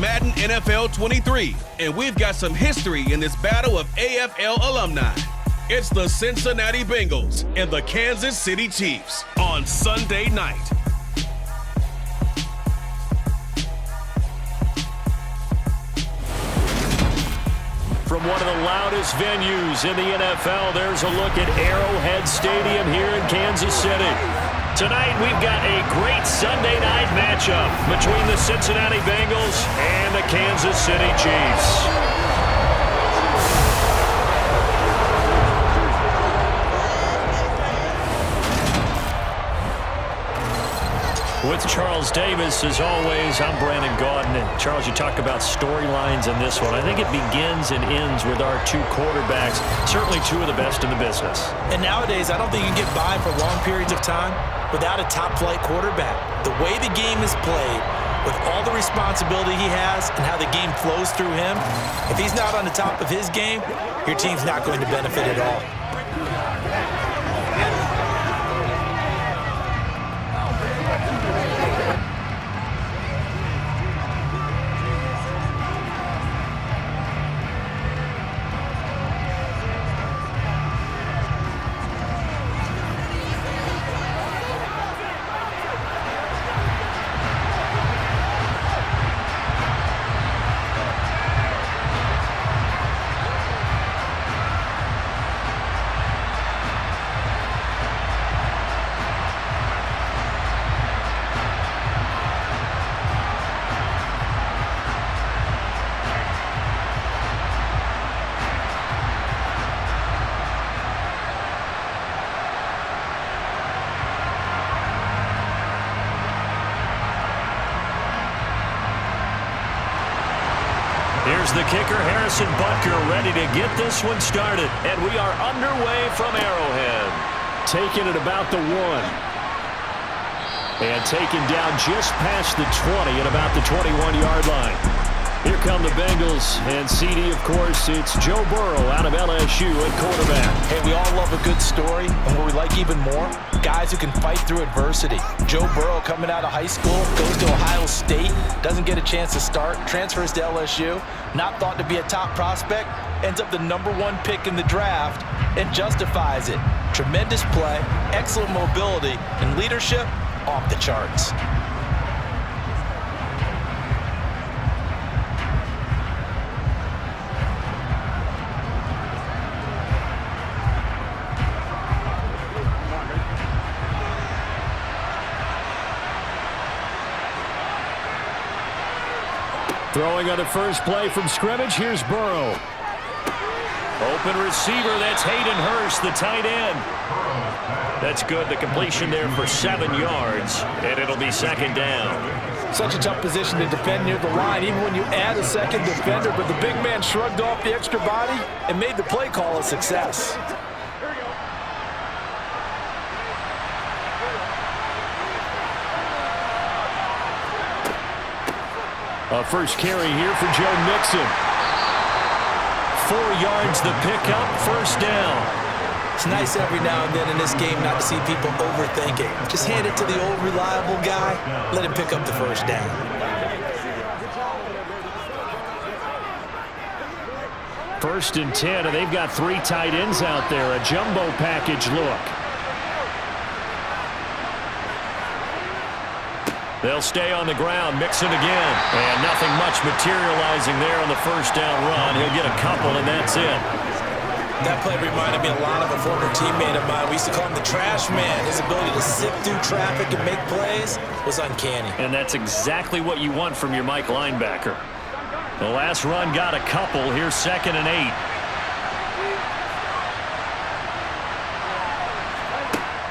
Madden NFL 23, and we've got some history in this battle of AFL alumni. It's the Cincinnati Bengals and the Kansas City Chiefs on Sunday night. From one of the loudest venues in the NFL, there's a look at Arrowhead Stadium here in Kansas City. Tonight, we've got a great Sunday night matchup between the Cincinnati Bengals and the Kansas City Chiefs. With Charles Davis, as always, I'm Brandon Gaudin. And Charles, you talk about storylines in this one. I think it begins and ends with our two quarterbacks, certainly two of the best in the business. And nowadays, I don't think you can get by for long periods of time without a top-flight quarterback. The way the game is played, with all the responsibility he has and how the game flows through him, if he's not on the top of his game, your team's not going to benefit at all. Here's the kicker, Harrison Butker, ready to get this one started. And we are underway from Arrowhead. Taking it about the 1. And taken down just past the 20 at about the 21-yard line. Here come the Bengals, and CD, of course, it's Joe Burrow out of LSU at quarterback. Hey, we all love a good story, and what we like even more, guys who can fight through adversity. Joe Burrow coming out of high school, goes to Ohio State, doesn't get a chance to start, transfers to LSU, not thought to be a top prospect, ends up the #1 pick in the draft, and justifies it. Tremendous play, excellent mobility, and leadership off the charts. Throwing on the first play from scrimmage, here's Burrow. Open receiver, that's Hayden Hurst, the tight end. That's good, the completion there for 7 yards, and it'll be second down. Such a tough position to defend near the line, even when you add a second defender, but the big man shrugged off the extra body and made the play call a success. A first carry here for Joe Mixon. 4 yards the pickup, first down. It's nice every now and then in this game not to see people overthink it. Just hand it to the old reliable guy, let him pick up the first down. First and 10, and they've got 3 tight ends out there. A jumbo package look. They'll stay on the ground, Mixon again. And nothing much materializing there on the first down run. He'll get a couple, and that's it. That play reminded me a lot of a former teammate of mine. We used to call him the trash man. His ability to sift through traffic and make plays was uncanny. And that's exactly what you want from your Mike linebacker. The last run got a couple. Here's 2nd and 8.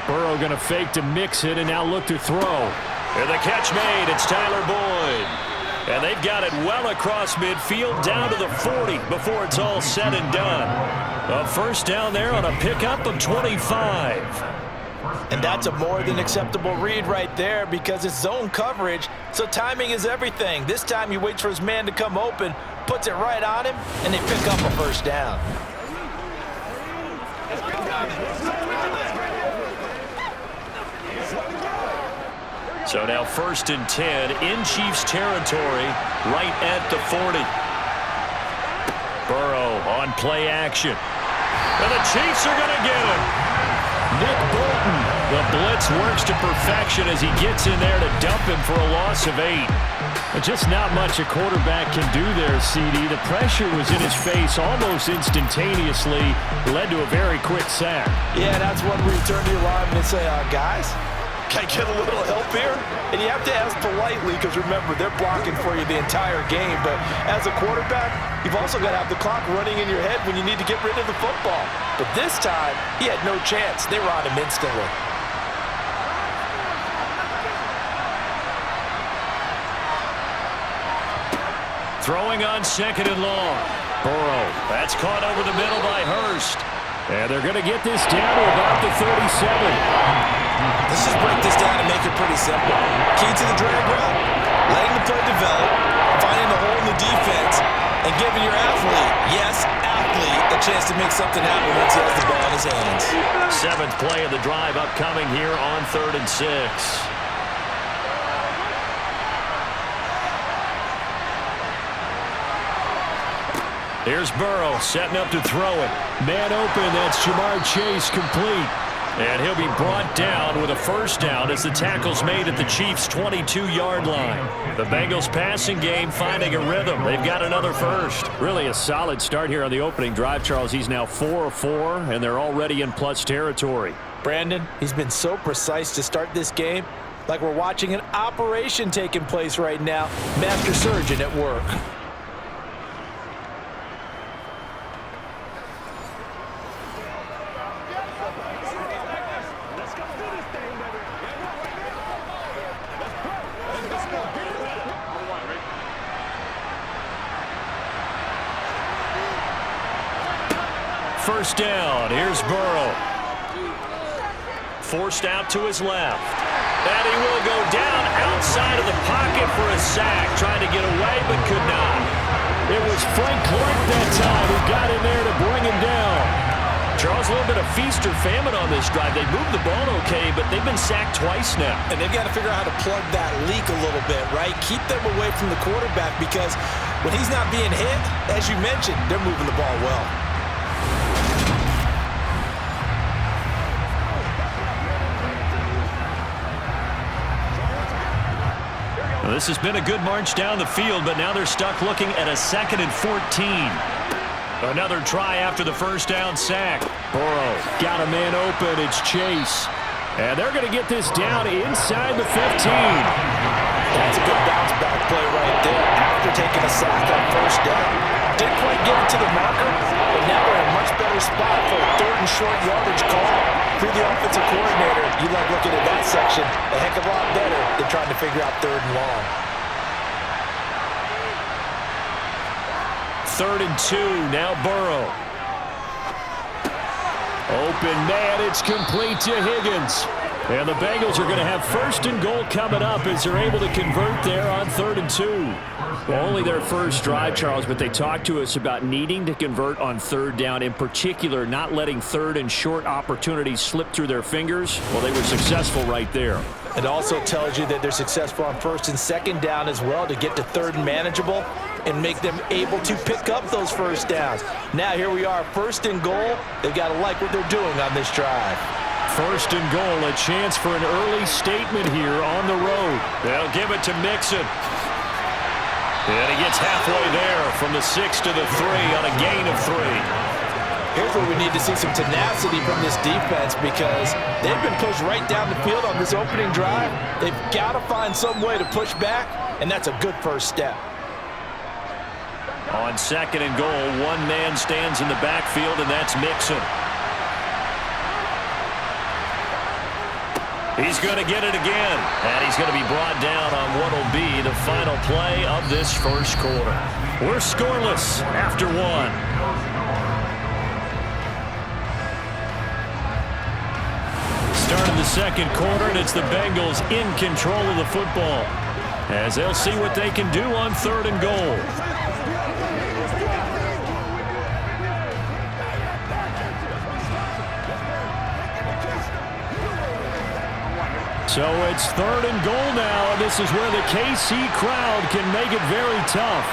Burrow going to fake to Mixon and now look to throw. And the catch made, it's Tyler Boyd. And they've got it well across midfield down to the 40 before it's all said and done. A first down there on a pickup of 25. And that's a more than acceptable read right there because it's zone coverage, so timing is everything. This time he waits for his man to come open, puts it right on him, and they pick up a first down. So now 1st and 10 in Chiefs territory, right at the 40. Burrow on play action. And the Chiefs are going to get him. Nick Bolton. The blitz works to perfection as he gets in there to dump him for a loss of 8. But just not much a quarterback can do there, CD. The pressure was in his face almost instantaneously. Led to a very quick sack. Yeah, that's when we turn to your lineman and say, guys, can I get a little help here? And you have to ask politely because, remember, they're blocking for you the entire game. But as a quarterback, you've also got to have the clock running in your head when you need to get rid of the football. But this time, he had no chance. They were on him instantly. Throwing on 2nd and long. Burrow. That's caught over the middle by Hurst. And they're going to get this down to about the 37. Let's just break this down and make it pretty simple. Key to the drag route, letting the play develop, finding the hole in the defense, and giving your athlete, yes, athlete, a chance to make something happen once he has the ball in his hands. 7th play of the drive upcoming here on 3rd and 6. Here's Burrow setting up to throw it. Man open, that's Jamar Chase complete. And he'll be brought down with a 1st down as the tackle's made at the Chiefs' 22-yard line. The Bengals passing game finding a rhythm. They've got another 1st. Really a solid start here on the opening drive, Charles. He's now 4 of 4, and they're already in plus territory. Brandon, he's been so precise to start this game, like we're watching an operation taking place right now. Master surgeon at work. First down, here's Burrow. Forced out to his left. And he will go down outside of the pocket for a sack. Trying to get away, but could not. It was Frank Clark that time who got in there to bring him down. Charles, a little bit of feast or famine on this drive. They moved the ball okay, but they've been sacked twice now. And they've got to figure out how to plug that leak a little bit, right? Keep them away from the quarterback because when he's not being hit, as you mentioned, they're moving the ball well. Well, this has been a good march down the field, but now they're stuck looking at a 2nd and 14. Another try after the 1st down sack. Burrow got a man open. It's Chase. And they're going to get this down inside the 15. That's a good bounce back play right there after taking a sack on 1st down. Didn't quite get it to the marker, but now they're in a much better spot for a 3rd and short yardage call. Through the offensive coordinator, you like looking at that section a heck of a lot better than trying to figure out 3rd and long. 3rd and 2, now Burrow. Open man, it's complete to Higgins. And the Bengals are going to have 1st and goal coming up as they're able to convert there on 3rd and 2. Well, only their first drive, Charles, but they talked to us about needing to convert on 3rd down, in particular not letting 3rd and short opportunities slip through their fingers. Well, they were successful right there. It also tells you that they're successful on 1st and 2nd down as well to get to 3rd and manageable and make them able to pick up those 1st downs. Now here we are, 1st and goal. They've got to like what they're doing on this drive. 1st and goal, a chance for an early statement here on the road. They'll give it to Mixon. And he gets halfway there from the 6 to the 3 on a gain of 3. Here's where we need to see some tenacity from this defense because they've been pushed right down the field on this opening drive. They've got to find some way to push back, and that's a good 1st step. On 2nd and goal, one man stands in the backfield, and that's Mixon. He's going to get it again, and he's going to be brought down on what will be the final play of this 1st quarter. We're scoreless after 1. Start of the 2nd quarter, and it's the Bengals in control of the football as they'll see what they can do on 3rd and goal. So it's 3rd and goal now, and this is where the KC crowd can make it very tough.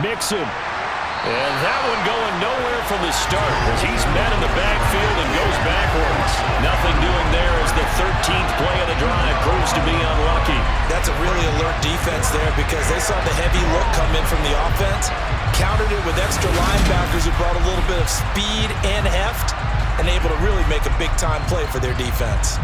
Mixon. And that one going nowhere from the start as he's met in the backfield and goes backwards. Nothing doing there as the 13th play of the drive proves to be unlucky. That's a really alert defense there because they saw the heavy look come in from the offense, countered it with extra linebackers who brought a little bit of speed and heft, and able to really make a big-time play for their defense.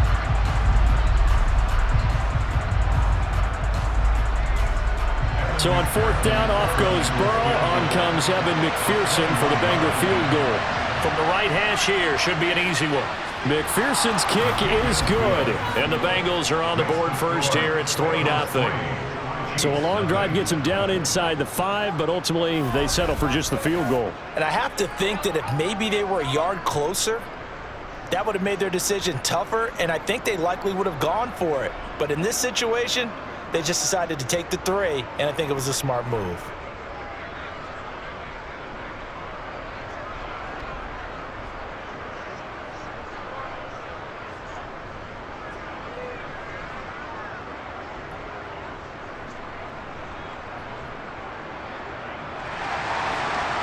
So on 4th down, off goes Burrow. On comes Evan McPherson for the Bengal field goal. From the right hash here, should be an easy one. McPherson's kick is good. And the Bengals are on the board first here. It's 3-0. So a long drive gets them down inside the 5, but ultimately they settle for just the field goal. And I have to think that if maybe they were a yard closer, that would have made their decision tougher, and I think they likely would have gone for it. But in this situation, they just decided to take the 3, and I think it was a smart move.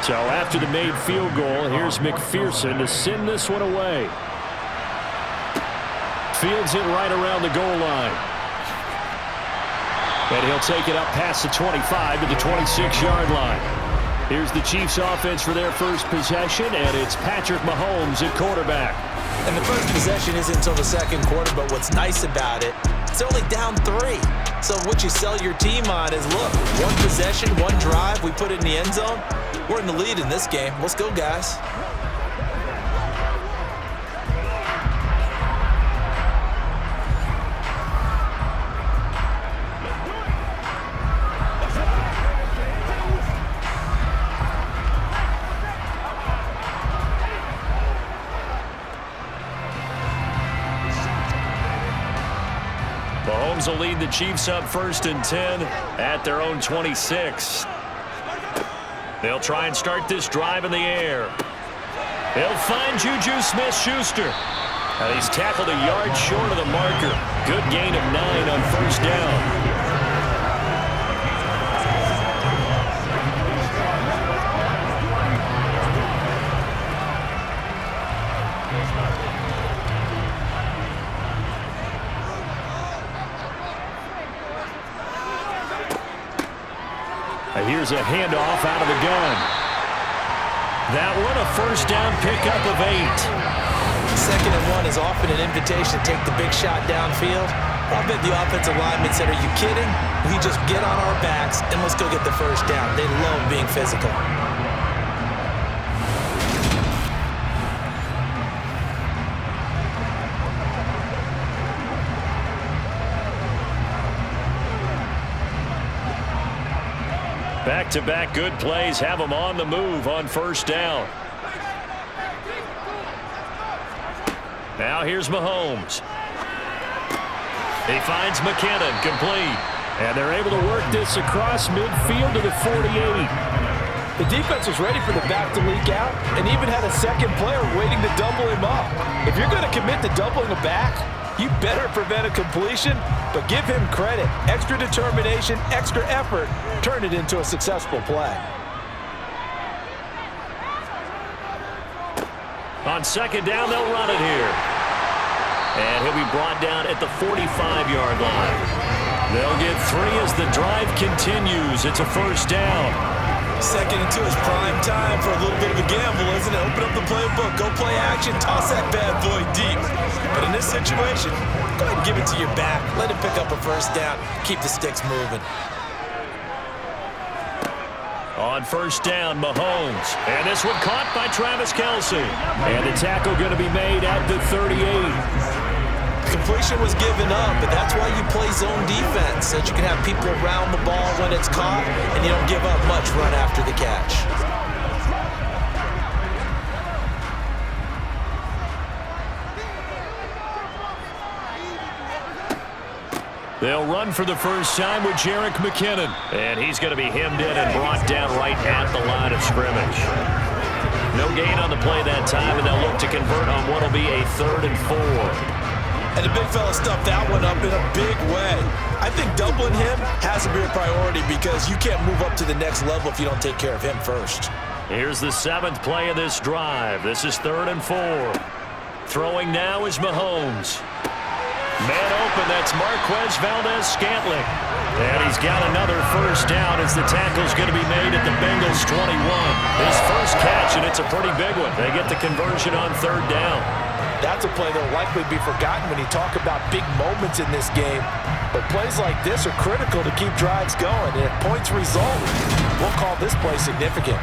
So after the made field goal, here's McPherson to send this one away. Fields it right around the goal line. And he'll take it up past the 25 to the 26-yard line. Here's the Chiefs offense for their first possession, and it's Patrick Mahomes at quarterback. And the first possession isn't until the second quarter, but what's nice about it, it's only down 3. So what you sell your team on is, look, 1 possession, 1 drive, we put it in the end zone. We're in the lead in this game. Let's go, guys. Mahomes will lead the Chiefs up 1st and 10 at their own 26. They'll try and start this drive in the air. They'll find Juju Smith-Schuster. He's tackled a yard short of the marker. Good gain of 9 on 1st down. Here's a handoff out of the gun. That one a 1st down pickup of 8. 2nd and 1 is often an invitation to take the big shot downfield. I bet the offensive linemen said, are you kidding? We just get on our backs and let's go get the 1st down. They love being physical. Back-to-back good plays have them on the move on 1st down. Now here's Mahomes. He finds McKinnon, complete. And they're able to work this across midfield to the 48. The defense was ready for the back to leak out and even had a 2nd player waiting to double him up. If you're going to commit to doubling a back, you better prevent a completion, but give him credit. Extra determination, extra effort, turn it into a successful play. On 2nd down, they'll run it here. And he'll be brought down at the 45-yard line. They'll get 3 as the drive continues. It's a 1st down. 2nd and 2 is prime time for a little bit of a gamble, isn't it? Open up the playbook, go play action, toss that bad boy deep. But in this situation, go ahead and give it to your back. Let him pick up a 1st down. Keep the sticks moving. On 1st down, Mahomes. And this one caught by Travis Kelce. And the tackle going to be made at the 38. Completion was given up, but that's why you play zone defense, so that you can have people around the ball when it's caught, and you don't give up much run after the catch. They'll run for the first time with Jerick McKinnon. And he's going to be hemmed in and brought down right at the line of scrimmage. No gain on the play that time, and they'll look to convert on what will be a 3rd and 4. And the big fella stuffed that one up in a big way. I think doubling him has to be a priority because you can't move up to the next level if you don't take care of him first. Here's the 7th play of this drive. This is 3rd and 4. Throwing now is Mahomes. Man open, that's Marquez Valdez-Scantling. And he's got another first down as the tackle's going to be made at the Bengals 21. His first catch, and it's a pretty big one. They get the conversion on 3rd down. That's a play that will likely be forgotten when you talk about big moments in this game. But plays like this are critical to keep drives going. And if points result, we'll call this play significant.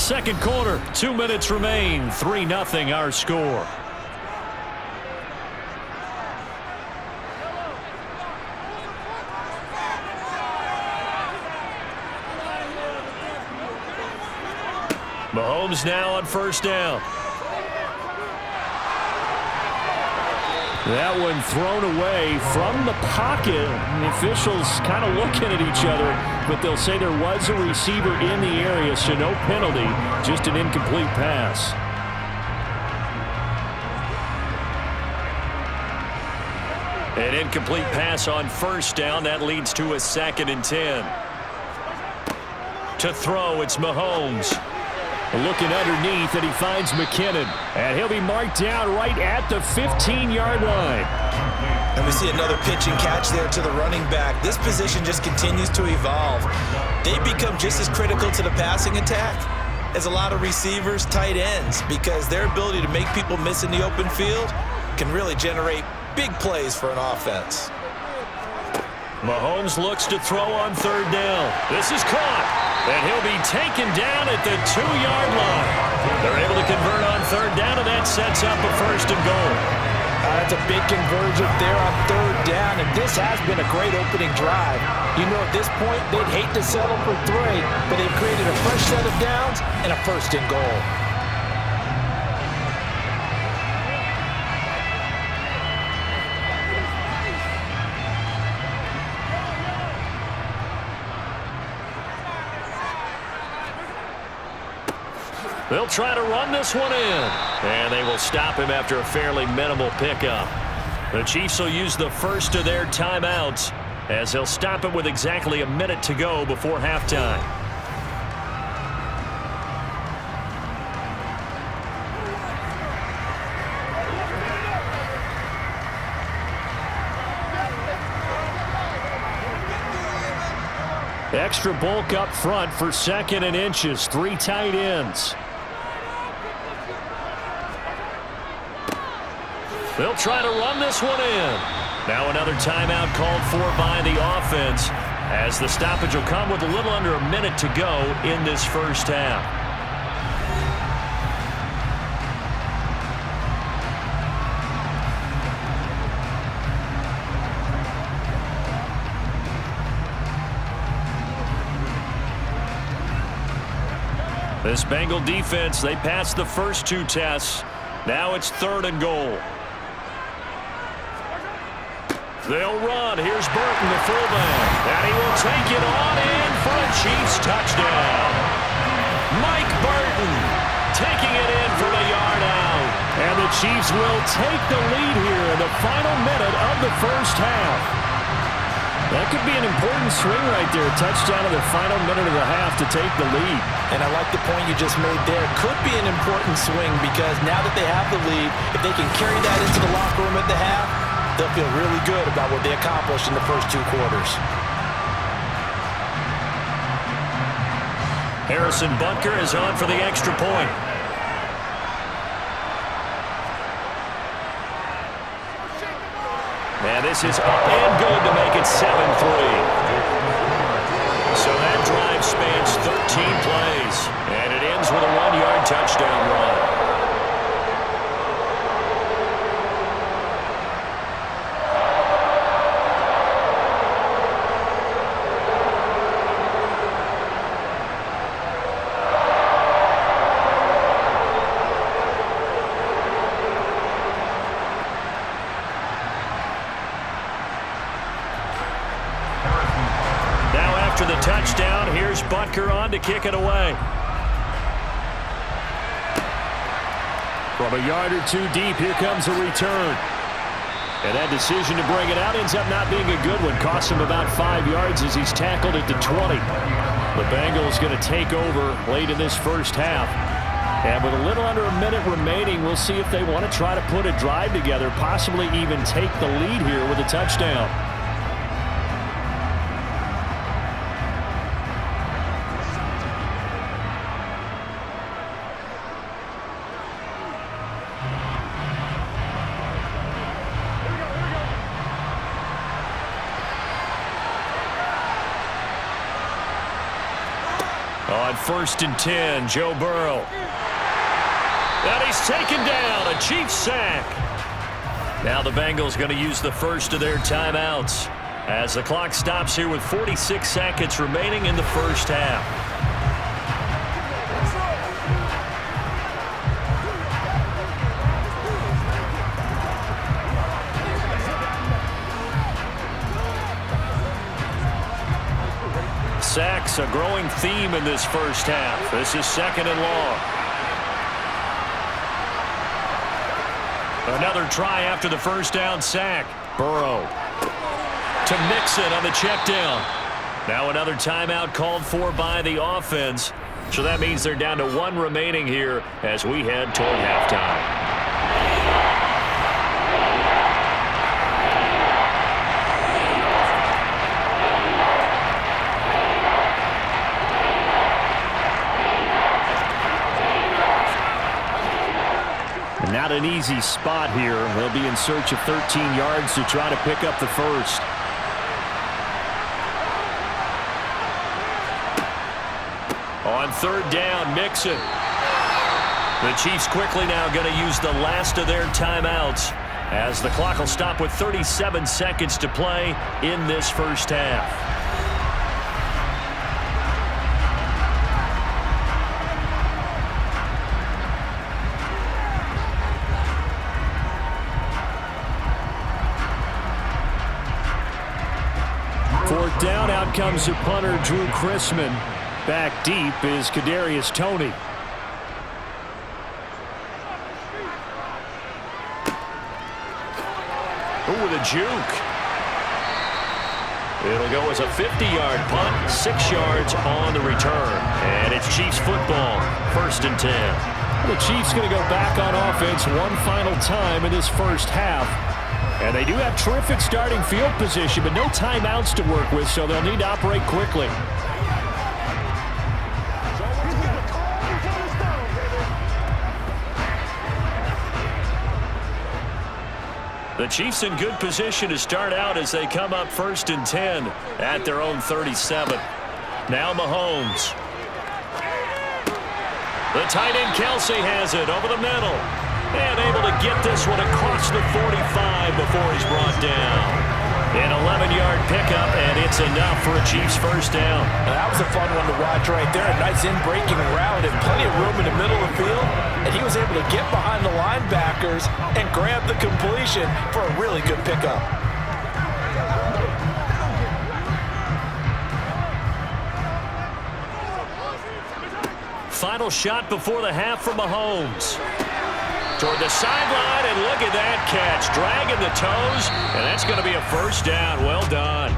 Second quarter, 2 minutes remain. 3-0 our score. Mahomes now on first down. That one thrown away from the pocket. The officials kind of looking at each other, but they'll say there was a receiver in the area, so no penalty, just an incomplete pass. An incomplete pass on first down. That leads to a 2nd and 10. To throw, it's Mahomes. Looking underneath, and he finds McKinnon. And he'll be marked down right at the 15-yard line. And we see another pitch and catch there to the running back. This position just continues to evolve. They become just as critical to the passing attack as a lot of receivers, tight ends, because their ability to make people miss in the open field can really generate big plays for an offense. Mahomes looks to throw on 3rd down. This is caught. And he'll be taken down at the 2-yard line. They're able to convert on 3rd down, and that sets up a 1st and goal. That's a big conversion there on 3rd down, and this has been a great opening drive. You know, at this point, they'd hate to settle for 3, but they've created a fresh set of downs and a 1st and goal. They'll try to run this one in. And they will stop him after a fairly minimal pickup. The Chiefs will use the first of their timeouts as they'll stop it with exactly a minute to go before halftime. Extra bulk up front for 2nd and inches. 3 tight ends. They'll try to run this one in. Now another timeout called for by the offense as the stoppage will come with a little under a minute to go in this first half. This Bengal defense, they passed the first 2 tests. Now it's 3rd and goal. They'll run. Here's Burton, the fullback. And he will take it on in for a Chiefs touchdown. Mike Burton taking it in from a yard out. And the Chiefs will take the lead here in the final minute of the first half. That could be an important swing right there. Touchdown in the final minute of the half to take the lead. And I like the point you just made there. Could be an important swing because now that they have the lead, if they can carry that into the locker room at the half, they'll feel really good about what they accomplished in the first 2 quarters. Harrison Butker is on for the extra point. And this is up and good to make it 7-3. So that drive spans 13 plays, and it ends with a 1-yard touchdown run. After the touchdown, here's Butker on to kick it away. From a yard or two deep, here comes a return. And that decision to bring it out ends up not being a good one. Costs him about 5 yards as he's tackled at the 20. The Bengals going to take over late in this first half. And with a little under a minute remaining, we'll see if they want to try to put a drive together, possibly even take the lead here with a touchdown. On 1st and 10, Joe Burrow. And he's taken down, a Chiefs sack. Now the Bengals going to use the first of their timeouts as the clock stops here with 46 seconds remaining in the first half. Sacks, a growing theme in this first half. This is 2nd and long. Another try after the first down sack. Burrow to Mixon on the check down. Now another timeout called for by the offense. So that means they're down to 1 remaining here as we head toward halftime. Not an easy spot here. They'll be in search of 13 yards to try to pick up the first. On 3rd down, Mixon. The Chiefs quickly now going to use the last of their timeouts as the clock will stop with 37 seconds to play in this first half. Down, out comes the punter, Drew Chrisman. Back deep is Kadarius Toney. Ooh, with a juke. It'll go as a 50-yard punt, 6 yards on the return. And it's Chiefs football, 1st and 10. The Chiefs going to go back on offense one final time in this first half. And they do have terrific starting field position, but no timeouts to work with, so they'll need to operate quickly. The Chiefs in good position to start out as they come up 1st and 10 at their own 37. Now Mahomes. The tight end Kelsey has it over the middle. And able to get this one across the 45 before he's brought down. An 11-yard pickup, and it's enough for a Chiefs first down. And that was a fun one to watch right there. A nice in-breaking route and plenty of room in the middle of the field. And he was able to get behind the linebackers and grab the completion for a really good pickup. Final shot before the half for Mahomes. Toward the sideline, and look at that catch. Dragging the toes, and that's going to be a first down. Well done.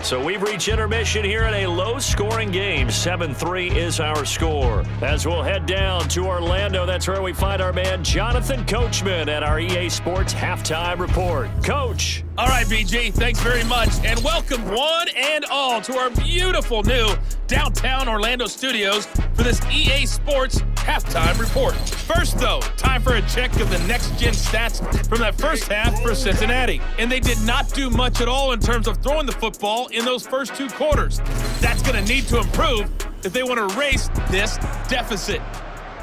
So we've reached intermission here in a low-scoring game. 7-3 is our score. As we'll head down to Orlando, that's where we find our man Jonathan Coachman at our EA Sports Halftime Report. Coach. All right, BJ, thanks very much. And welcome one and all to our beautiful new downtown Orlando studios for this EA Sports Halftime Report. First, though, time for a check of the next-gen stats from that first half for Cincinnati. And they did not do much at all in terms of throwing the football in those first 2 quarters. That's going to need to improve if they want to erase this deficit.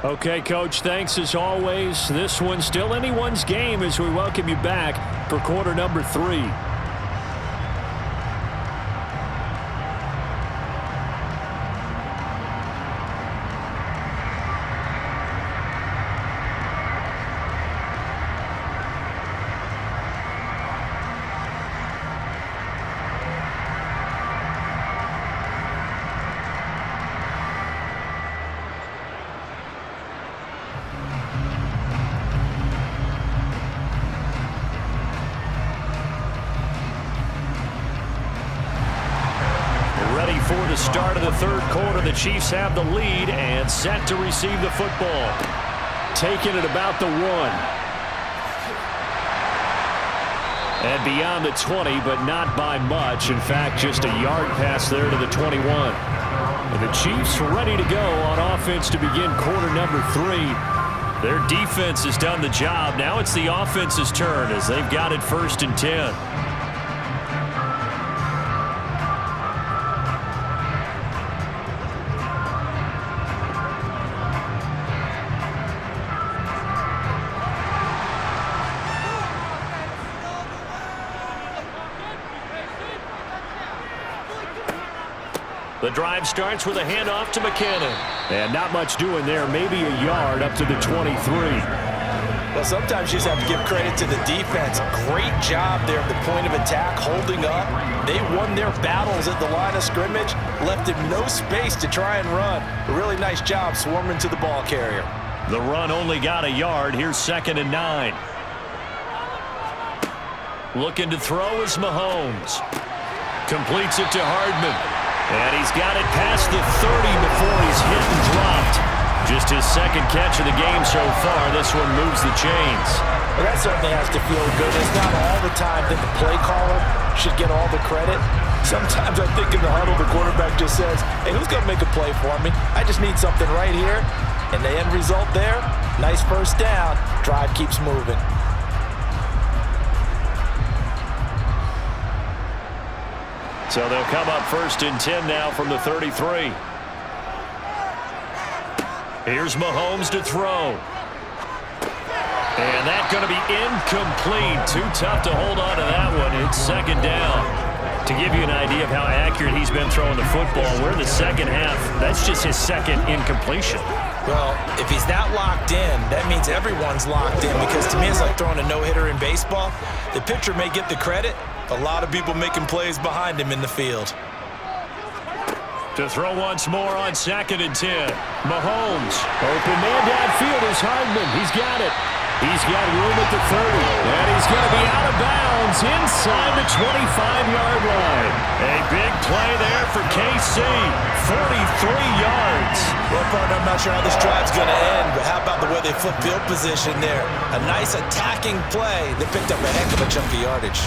Okay, Coach, thanks as always. This one's still anyone's game as we welcome you back for quarter number 3. before the start of the third quarter. The Chiefs have the lead and set to receive the football. Taking it about the 1. And beyond the 20, but not by much. In fact, just a yard pass there to the 21. And the Chiefs ready to go on offense to begin quarter number 3. Their defense has done the job. Now it's the offense's turn as they've got it 1st and 10. The drive starts with a handoff to McKinnon. And not much doing there. Maybe a yard up to the 23. Well, sometimes you just have to give credit to the defense. Great job there at the point of attack, holding up. They won their battles at the line of scrimmage, left him no space to try and run. A really nice job swarming to the ball carrier. The run only got a yard. Here's 2nd and 9. Looking to throw is Mahomes. Completes it to Hardman. And he's got it past the 30 before he's hit and dropped. Just his 2nd catch of the game so far. This one moves the chains. Well, that certainly has to feel good. It's not all the time that the play caller should get all the credit. Sometimes I think in the huddle, the quarterback just says, hey, who's going to make a play for me? I just need something right here. And the end result there, nice 1st down. Drive keeps moving. So they'll come up 1st and 10 now from the 33. Here's Mahomes to throw. And that's going to be incomplete. Too tough to hold on to that one. It's 2nd down. To give you an idea of how accurate he's been throwing the football, we're in the 2nd half. That's just his 2nd incompletion. Well, if he's that locked in, that means everyone's locked in, because to me it's like throwing a no-hitter in baseball. The pitcher may get the credit. A lot of people making plays behind him in the field. To throw once more on 2nd and 10. Mahomes. Open man downfield is Hardman. He's got it. He's got room at the 30. And he's going to be out of bounds inside the 25-yard line. A big play there for KC. 43 yards. Well, partner, I'm not sure how this drive's going to end, but how about the way they flip field position there? A nice attacking play that picked up a heck of a chunk of yardage.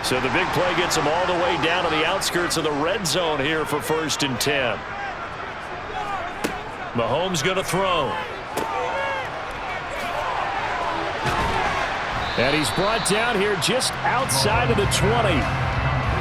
So the big play gets them all the way down to the outskirts of the red zone here for 1st and 10. Mahomes going to throw. And he's brought down here just outside of the 20.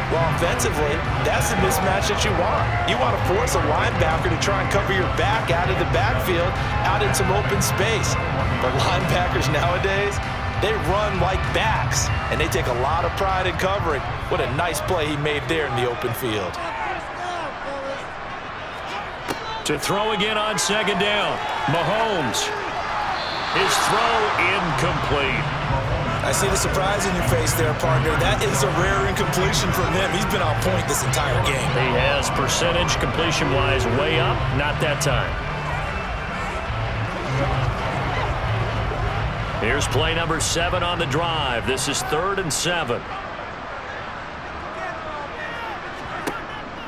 Well, offensively, that's the mismatch that you want. You want to force a linebacker to try and cover your back out of the backfield, out in some open space. But linebackers nowadays, they run like backs, and they take a lot of pride in covering. What a nice play he made there in the open field. To throw again on 2nd down. Mahomes. His throw incomplete. I see the surprise in your face there, partner. That is a rare incompletion from him. He's been on point this entire game. He has percentage completion-wise way up. Not that time. Here's play number 7 on the drive. This is 3rd and 7.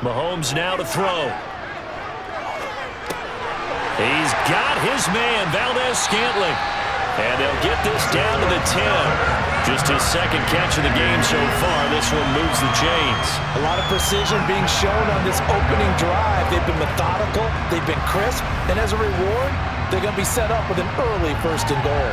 Mahomes now to throw. He's got his man, Valdez-Scantling. And they'll get this down to the 10. Just his 2nd catch of the game so far. This one moves the chains. A lot of precision being shown on this opening drive. They've been methodical. They've been crisp. And as a reward, they're going to be set up with an early 1st and goal.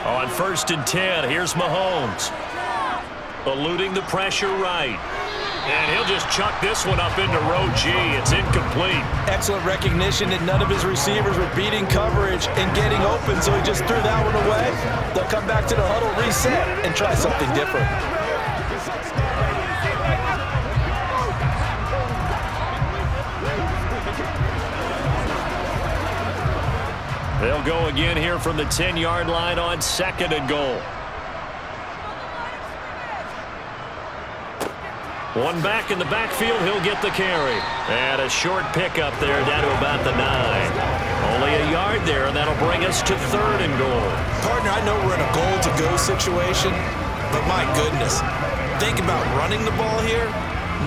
On 1st and 10, here's Mahomes. Eluding the pressure right. And he'll just chuck this one up into row G. It's incomplete. Excellent recognition that none of his receivers were beating coverage and getting open, so he just threw that one away. They'll come back to the huddle, reset, and try something different. They'll go again here from the 10-yard line on 2nd and goal. One back in the backfield, he'll get the carry. And a short pickup there down to about the 9. Only a yard there, and that'll bring us to 3rd and goal. Partner, I know we're in a goal-to-go situation, but my goodness, think about running the ball here.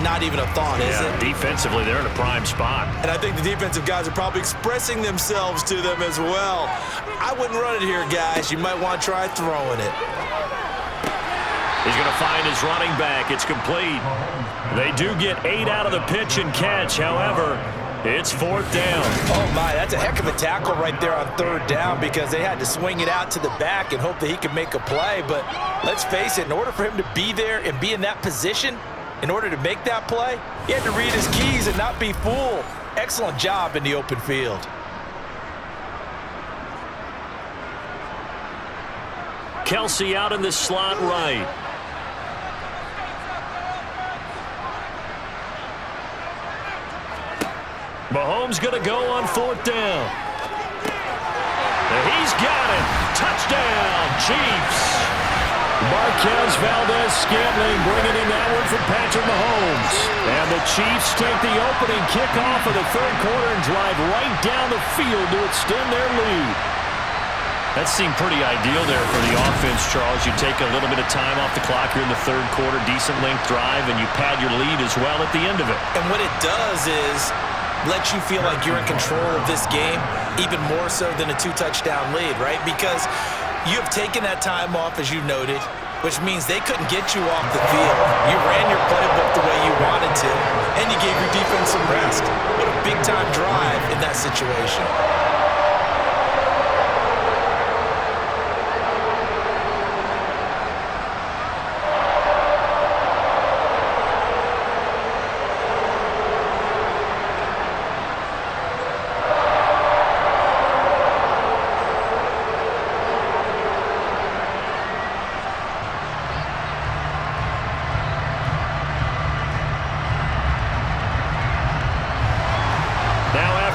Not even a thought, is it? Defensively, they're in a prime spot. And I think the defensive guys are probably expressing themselves to them as well. I wouldn't run it here, guys. You might want to try throwing it. He's going to find his running back. It's complete. They do get 8 out of the pitch and catch. However, it's 4th down. Oh, my, that's a heck of a tackle right there on 3rd down because they had to swing it out to the back and hope that he could make a play. But let's face it, in order for him to be there and be in that position, in order to make that play, he had to read his keys and not be fooled. Excellent job in the open field. Kelsey out in the slot right. Mahomes going to go on 4th down. And he's got it. Touchdown, Chiefs. Marquez Valdez-Scantling bringing in that one for Patrick Mahomes. And the Chiefs take the opening kickoff of the 3rd quarter and drive right down the field to extend their lead. That seemed pretty ideal there for the offense, Charles. You take a little bit of time off the clock here in the 3rd quarter, decent length drive, and you pad your lead as well at the end of it. And what it does is let you feel like you're in control of this game, even more so than a 2-touchdown lead, right? Because you have taken that time off, as you noted, which means they couldn't get you off the field. You ran your playbook the way you wanted to, and you gave your defense some rest. What a big-time drive in that situation.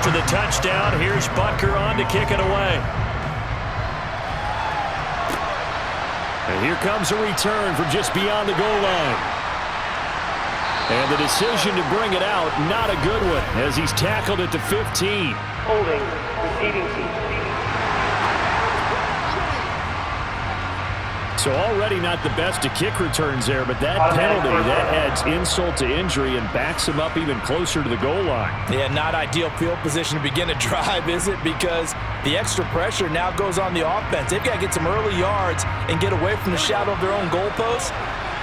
After the touchdown, here's Butker on to kick it away. And here comes a return from just beyond the goal line. And the decision to bring it out, not a good one, as he's tackled at the 15. Holding, receiving team. So already not the best of kick returns there, but that penalty, that adds insult to injury and backs him up even closer to the goal line. Yeah, not ideal field position to begin a drive, is it? Because the extra pressure now goes on the offense. They've got to get some early yards and get away from the shadow of their own goalposts.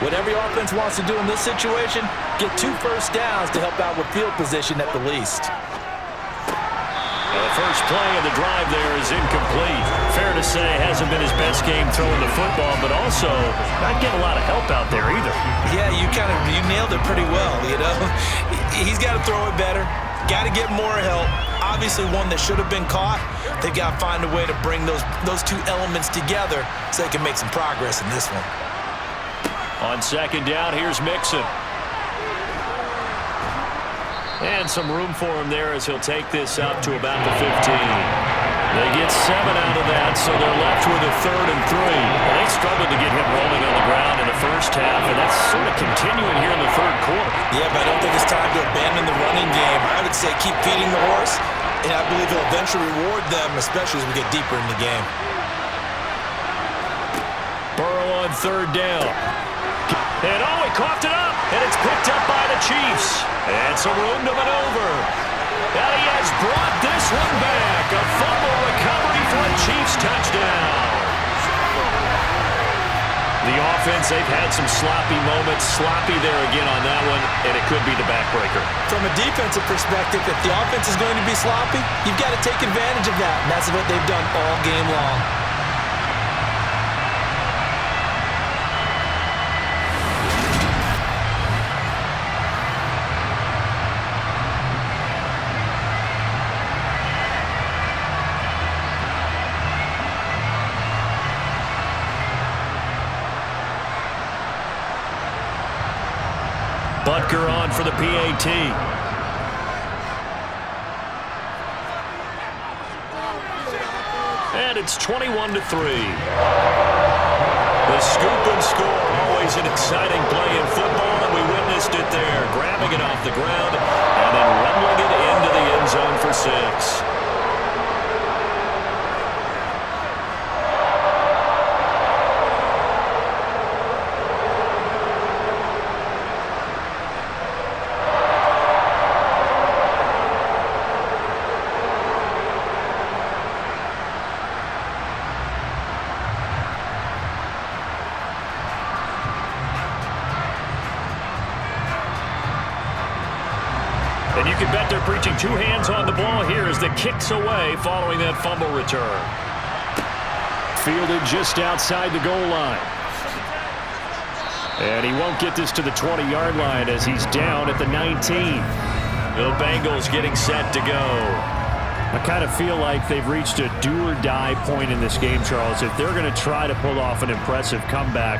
What every offense wants to do in this situation, get 2 first downs to help out with field position at the least. The first play of the drive there is incomplete. Fair to say, hasn't been his best game throwing the football, but also not getting a lot of help out there either. Yeah, you nailed it pretty well, you know. He's got to throw it better. Got to get more help. Obviously one that should have been caught. They've got to find a way to bring those 2 elements together so they can make some progress in this one. On 2nd down, here's Mixon. And some room for him there as he'll take this up to about the 15. They get 7 out of that, so they're left with a 3rd and 3. Well, they struggled to get him rolling on the ground in the first half, and that's sort of continuing here in the 3rd quarter. Yeah, but I don't think it's time to abandon the running game. I would say keep feeding the horse, and I believe he'll eventually reward them, especially as we get deeper in the game. Burrow on 3rd down. And oh, he coughed it up, and it's picked up by the Chiefs. And some room to maneuver. And he has brought this one back. A fumble recovery for a Chiefs touchdown. The offense, they've had some sloppy moments. Sloppy there again on that one, and it could be the backbreaker. From a defensive perspective, if the offense is going to be sloppy, you've got to take advantage of that. And that's what they've done all game long. Butker on for the PAT. It's 21-3. The scoop and score, always an exciting play in football, and we witnessed it there, grabbing it off the ground and then rumbling it into the end zone for 6. And you can bet they're preaching 2 hands on the ball here as the kick's away following that fumble return. Fielded just outside the goal line. And he won't get this to the 20-yard line as he's down at the 19. The Bengals getting set to go. I kind of feel like they've reached a do-or-die point in this game, Charles. If they're going to try to pull off an impressive comeback,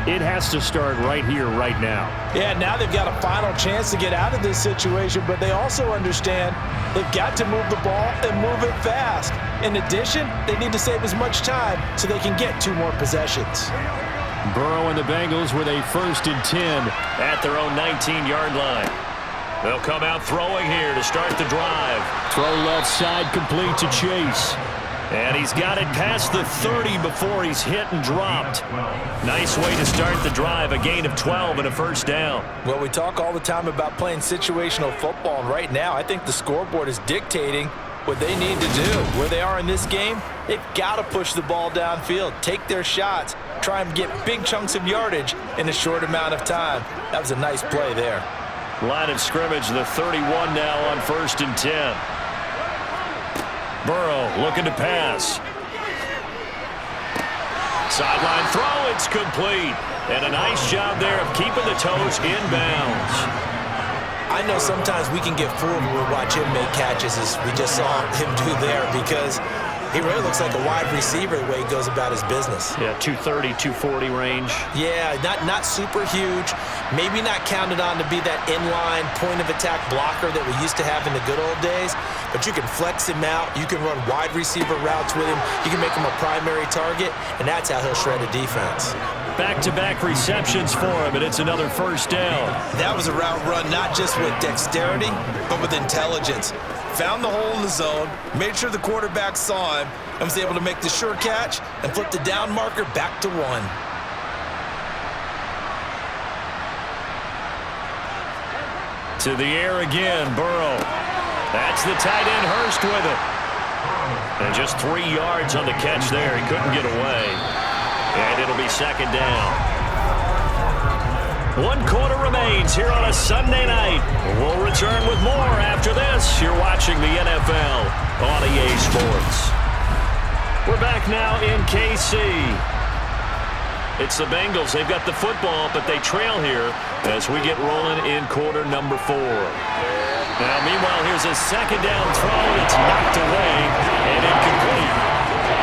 it has to start right here, right now. Yeah, now they've got a final chance to get out of this situation, but they also understand they've got to move the ball and move it fast. In addition, they need to save as much time so they can get 2 more possessions. Burrow and the Bengals with a 1st and 10 at their own 19-yard line. They'll come out throwing here to start the drive. Throw left side complete to Chase. And he's got it past the 30 before he's hit and dropped. Nice way to start the drive, a gain of 12 and a 1st down. Well, we talk all the time about playing situational football, and right now I think the scoreboard is dictating what they need to do. Where they are in this game, they've got to push the ball downfield, take their shots, try and get big chunks of yardage in a short amount of time. That was a nice play there. Line of scrimmage, the 31 now on 1st and 10. Burrow looking to pass. Sideline throw, it's complete. And a nice job there of keeping the toes in bounds. I know sometimes we can get fooled when we watch him make catches, as we just saw him do there, because he really looks like a wide receiver the way he goes about his business. Yeah, 230, 240 range. Yeah, not super huge. Maybe not counted on to be that inline point-of-attack blocker that we used to have in the good old days, but you can flex him out. You can run wide receiver routes with him. You can make him a primary target, and that's how he'll shred a defense. Back-to-back receptions for him, and it's another 1st down. That was a route run not just with dexterity, but with intelligence. Found the hole in the zone, made sure the quarterback saw him, and was able to make the sure catch and flip the down marker back to 1. To the air again, Burrow. That's the tight end Hurst with it. And just 3 yards on the catch there. He couldn't get away. And it'll be 2nd down. 1 quarter remains here on a Sunday night. We'll return with more after this. You're watching the NFL on EA Sports. We're back now in KC. It's the Bengals. They've got the football, but they trail here as we get rolling in quarter number 4. Now, meanwhile, here's a 2nd down throw. It's knocked away and incomplete.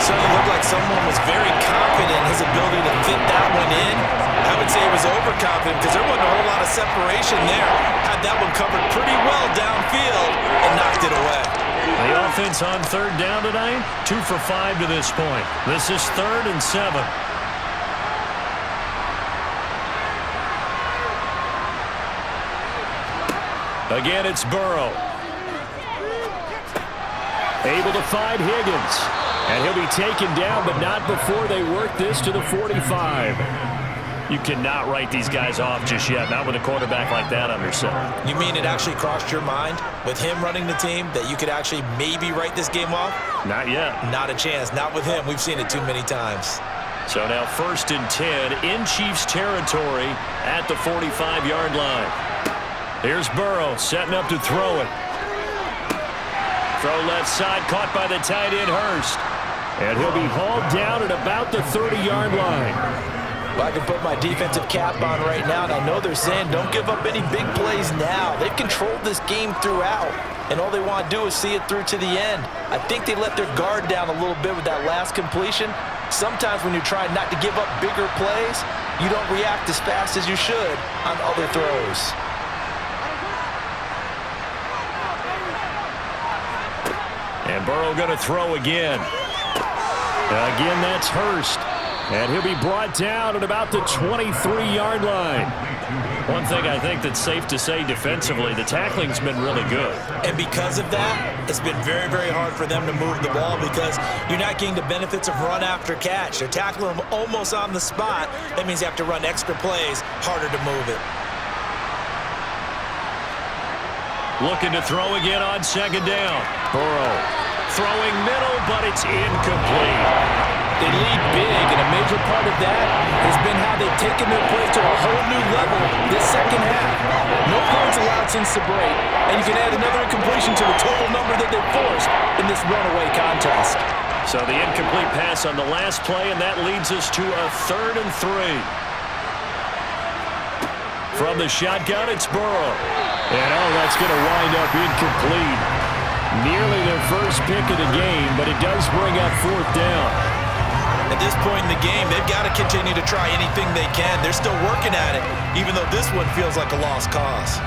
Certainly looked like someone was very confident in his ability to fit that one in. I would say he was overconfident because there wasn't a whole lot of separation there. Had that one covered pretty well downfield and knocked it away. The offense on 3rd down tonight, 2 for 5 to this point. This is 3rd and 7. Again, it's Burrow. Able to find Higgins. And he'll be taken down, but not before they work this to the 45. You cannot write these guys off just yet, not with a quarterback like that under center. You mean it actually crossed your mind with him running the team that you could actually maybe write this game off? Not yet. Not a chance. Not with him. We've seen it too many times. So now 1st and 10 in Chiefs territory at the 45-yard line. Here's Burrow setting up to throw it. Throw left side, caught by the tight end Hurst. And he'll be hauled down at about the 30-yard line. Well, I can put my defensive cap on right now, and I know they're saying don't give up any big plays now. They've controlled this game throughout, and all they want to do is see it through to the end. I think they let their guard down a little bit with that last completion. Sometimes when you're trying not to give up bigger plays, you don't react as fast as you should on other throws. And Burrow going to throw again. Again, that's Hurst. And he'll be brought down at about the 23-yard line. One thing I think that's safe to say defensively, the tackling's been really good. And because of that, it's been very, very hard for them to move the ball because you're not getting the benefits of run after catch. They're tackling them almost on the spot. That means you have to run extra plays, harder to move it. Looking to throw again on second down. Burrow throwing middle, but it's incomplete. They lead big, and a major part of that has been how they've taken their play to a whole new level this second half. No points allowed since the break, and you can add another incompletion to the total number that they forced in this runaway contest. So the incomplete pass on the last play, and that leads us to a 3rd and 3. From the shotgun, it's Burrow. And, that's going to wind up incomplete. Nearly their first pick of the game, but it does bring up 4th down. At this point in the game, they've got to continue to try anything they can. They're still working at it, even though this one feels like a lost cause.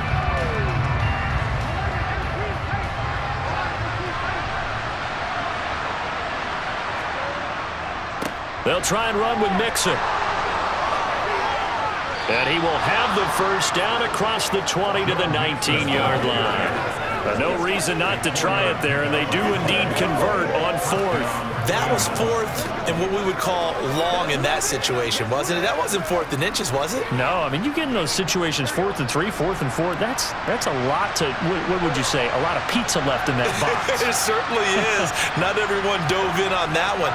They'll try and run with Mixon. And he will have the first down across the 20 to the 19-yard line. No reason not to try it there, and they do indeed convert on 4th. That was 4th and what we would call long in that situation, wasn't it? That wasn't 4th and inches, was it? No, I mean, you get in those situations 4th and 3, 4th and 4. That's a lot to, what would you say, a lot of pizza left in that box. It certainly is. Not everyone dove in on that one.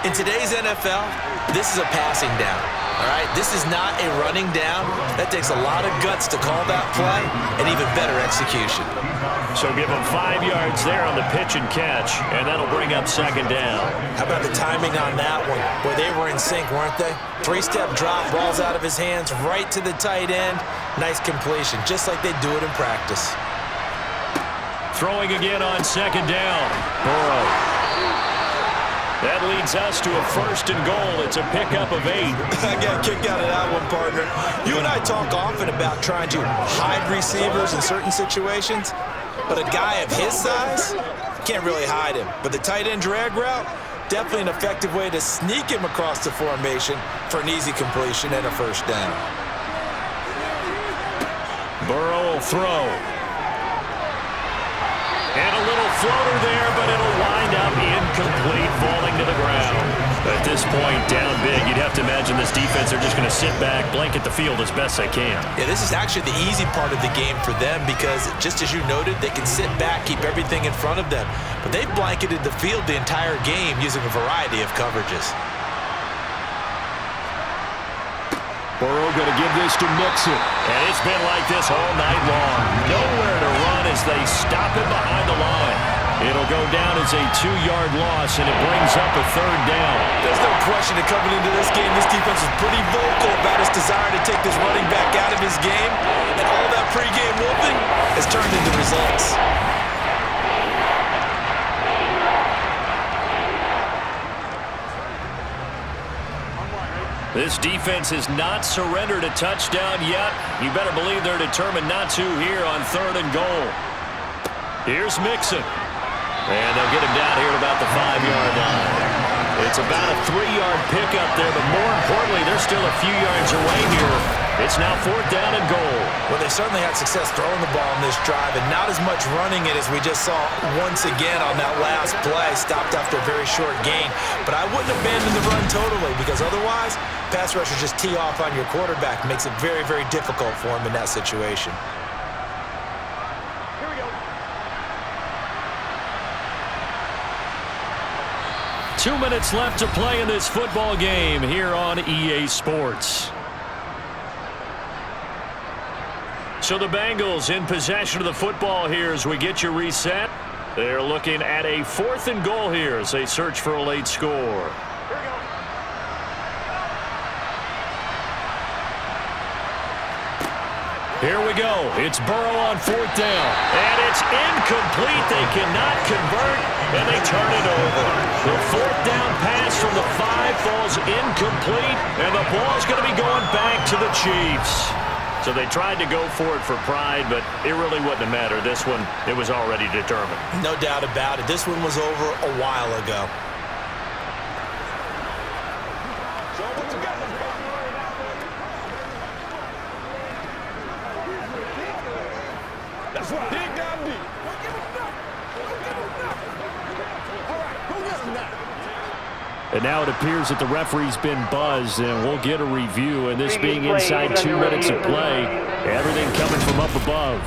In today's NFL, this is a passing down. All right, this is not a running down. That takes a lot of guts to call that play and even better execution. So give them 5 yards there on the pitch and catch, and that'll bring up 2nd down. How about the timing on that one? Boy, they were in sync, weren't they? 3-step drop, balls out of his hands, right to the tight end. Nice completion, just like they do it in practice. Throwing again on 2nd down. Burrow. That leads us to a 1st and goal. It's a pickup of 8. I got kicked out of that one, partner. You and I talk often about trying to hide receivers in certain situations, but a guy of his size can't really hide him. But the tight end drag route, definitely an effective way to sneak him across the formation for an easy completion and a 1st down. Burrow will throw. And a little floater there, but it'll wind up incomplete, falling to the ground. At this point, down big, you'd have to imagine this defense are just going to sit back, blanket the field as best they can. Yeah, this is actually the easy part of the game for them because, just as you noted, they can sit back, keep everything in front of them. But they've blanketed the field the entire game using a variety of coverages. Burrow going to give this to Mixon. And it's been like this all night long. Nowhere to run as they stop him behind the line. It'll go down as a 2-yard loss, and it brings up a 3rd down. There's no question that coming into this game, this defense was pretty vocal about its desire to take this running back out of his game. And all that pregame wolfing has turned into results. This defense has not surrendered a touchdown yet. You better believe they're determined not to here on 3rd and goal. Here's Mixon. And they'll get him down here at about the 5-yard line. It's about a 3-yard pickup there, but more importantly, they're still a few yards away here. It's now 4th down and goal. Well, they certainly had success throwing the ball in this drive, and not as much running it as we just saw once again on that last play. Stopped after a very short gain. But I wouldn't abandon the run totally, because otherwise, pass rushers just tee off on your quarterback. Makes it very, very difficult for him in that situation. 2 minutes left to play in this football game here on EA Sports. So the Bengals in possession of the football here as we get you reset. They're looking at a 4th and goal here as they search for a late score. Here we go. It's Burrow on 4th down. And it's incomplete. They cannot convert, and they turn it over. The 4th down pass from the 5 falls incomplete, and the ball's going to be going back to the Chiefs. So they tried to go for it for pride, but it really wouldn't have mattered. This one, it was already determined. No doubt about it. This one was over a while ago. That's right. Dig down deep. And now it appears that the referee's been buzzed, and we'll get a review. And this being inside 2 minutes of play, everything coming from up above.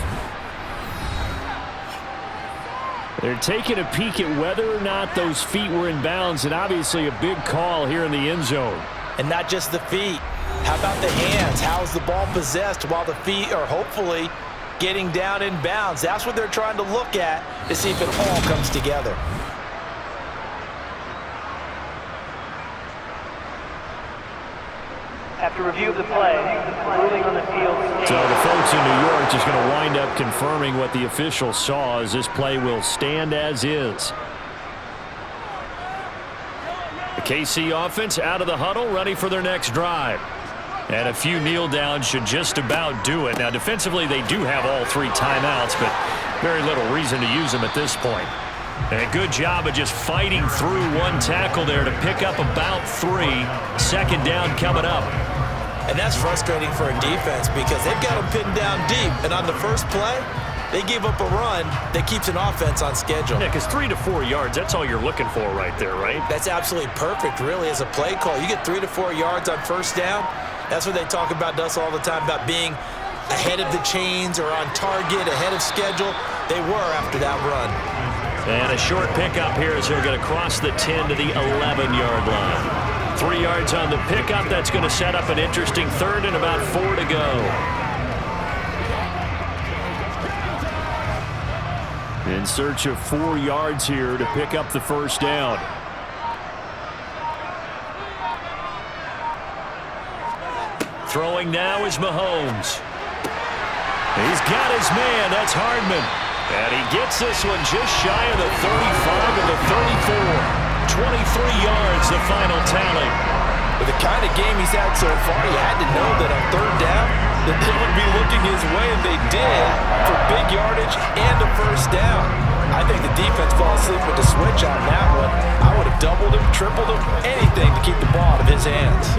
They're taking a peek at whether or not those feet were in bounds, and obviously a big call here in the end zone. And not just the feet. How about the hands? How's the ball possessed while the feet are hopefully getting down in bounds? That's what they're trying to look at to see if it all comes together. After review of the play, ruling on the field. So the folks in New York just going to wind up confirming what the official saw, as this play will stand as is. The KC offense out of the huddle, ready for their next drive. And a few kneel downs should just about do it. Now defensively they do have all 3 timeouts, but very little reason to use them at this point. And a good job of just fighting through 1 tackle there to pick up about 3. Second down coming up. And that's frustrating for a defense because they've got them pinned down deep. And on the first play, they gave up a run that keeps an offense on schedule. Yeah, because 3 to 4 yards, that's all you're looking for right there, right? That's absolutely perfect, really, as a play call. You get 3 to 4 yards on first down. That's what they talk about to us all the time, about being ahead of the chains or on target, ahead of schedule. They were after that run. And a short pickup here as he'll get across the 10 to the 11-yard line. 3 yards on the pickup. That's going to set up an interesting third and about 4 to go. In search of 4 yards here to pick up the first down. Throwing now is Mahomes. He's got his man. That's Hardman. And he gets this one just shy of the 35 of the 34. 23 yards, the final tally. With the kind of game he's had so far, you had to know that on third down that they would be looking his way, and they did, for big yardage and a first down. I think the defense fell asleep with the switch on that one. I would have doubled him, tripled him, anything to keep the ball out of his hands.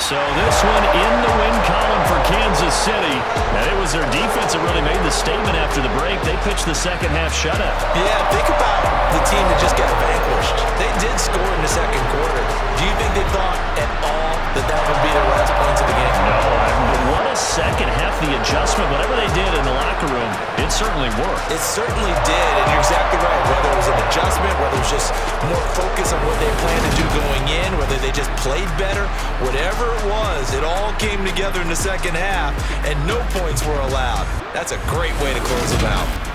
So this one in the win column for Kansas City. And it was their defense that really made the statement after the break. They pitched the second half shutout. Yeah, think about the team that just got vanquished. They did score in the second quarter. Do you think they thought at all that that would be their last points of the game? No, but what a second half. The adjustment, whatever they did in the locker room, it certainly worked. It certainly did, and you're exactly right. Whether it was an adjustment, whether it was just more focus on what they planned to do going in, whether they just played better, whatever it was, it all came together in the second half, and no points were allowed. That's a great way to close them out.